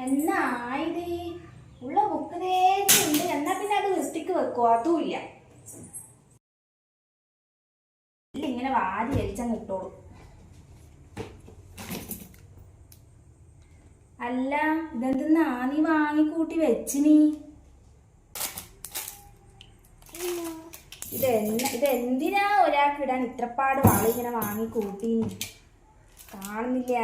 എന്നാ ഇത് ഉള്ള ബുക്ക് തേച്ചുണ്ട്. എന്നാ പിന്നെ അത് വൃത്തിക്ക് വെക്കോ? അതുമില്ല. ഇങ്ങനെ വാരി വലിച്ചങ്ങ് ഇട്ടോളൂ. അല്ല, ഇതെന്തെന്നാ നീ വാങ്ങിക്കൂട്ടി വെച്ചിനി? ഇതെന്തിനാ ഒരാൾക്ക് ഇടാൻ ഇത്രപ്പാട് വള ഇങ്ങനെ വാങ്ങിക്കൂട്ടി? കാണുന്നില്ല.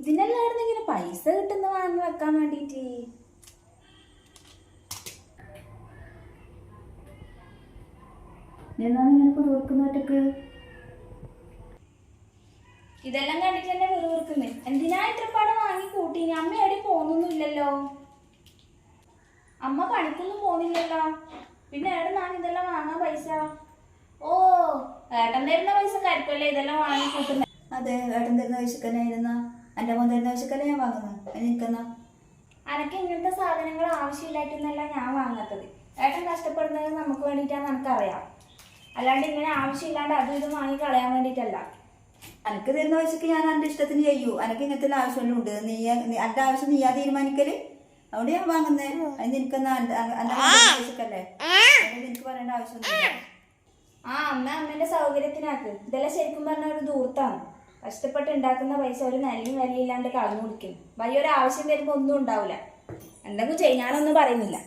ഇതിനെല്ലാം ഇങ്ങനെ പൈസ കിട്ടുന്ന വാങ്ങി വെക്കാൻ വേണ്ടിട്ട്. എന്താണ് ഇങ്ങനെ പിറുവിറുക്കുന്നൊറ്റക്ക്? ഇതെല്ലാം കണ്ടിട്ട് തന്നെ പിറുവിറുക്കുന്നേ. എന്തിനാ ഇത്രപ്പാട് വാങ്ങി കൂട്ടീനി? അമ്മ എവിടെ പോകുന്നൊന്നുമില്ലല്ലോ. അമ്മ പണിക്കൊന്നും പോകുന്നില്ലല്ലോ. പിന്നെ എവിടെന്നാണ് ഇതെല്ലാം വാങ്ങാൻ പൈസ? ഓ, ഏട്ടൻ തരുന്ന പൈസ കരിക്കല്ലേ ഇതെല്ലാം വാങ്ങി കൂട്ടുന്നത്? അതെ, ഏട്ടൻ തരുന്ന പൈസക്കന്നായിരുന്ന എൻ്റെ മോൻ തരുന്ന പൈസക്കല്ലേ ഞാൻ വാങ്ങുന്നത്. എനിക്കെന്നാ? അനക്ക് ഇങ്ങനത്തെ സാധനങ്ങൾ ആവശ്യമില്ലായിട്ടൊന്നല്ല ഞാൻ വാങ്ങാത്തത്. ഏട്ടൻ കഷ്ടപ്പെടുന്നത് നമുക്ക് വേണ്ടിയിട്ടാണ് നമുക്കറിയാം. അല്ലാണ്ട് ഇങ്ങനെ ആവശ്യമില്ലാണ്ട് അതും ഇതും വാങ്ങി കളയാൻ വേണ്ടിയിട്ടല്ല. എനിക്ക് തരുന്ന പൈസക്ക് ഞാൻ എൻ്റെ ഇഷ്ടത്തിന് ചെയ്യൂ. എനിക്ക് ഇങ്ങനത്തെ ആവശ്യമെല്ലാം ഉണ്ട്. എൻ്റെ ആവശ്യം നീയാ തീരുമാനിക്കല്. അതുകൊണ്ട് ഞാൻ വാങ്ങുന്നേ. അതിന് നിനക്കെന്നാ? എൻ്റെ പൈസക്കല്ലേ, എനിക്ക് പറയേണ്ട ആവശ്യമൊന്നുമില്ല. അമ്മേന്റെ സൗകര്യത്തിനാക്ക്. ഇതെല്ലാം ശരിക്കും പറഞ്ഞ ഒരു ദൂർത്താണ്. കഷ്ടപ്പെട്ട് ഉണ്ടാക്കുന്ന പൈസ ഒരു നിലയും വിലയില്ലാണ്ട് കളഞ്ഞു കുടിക്കും. വലിയൊരു ആവശ്യം വരുമ്പോ ഒന്നും ഉണ്ടാവില്ല. എന്തെങ്കിലും ചെയ്യാനൊന്നും പറയുന്നില്ല.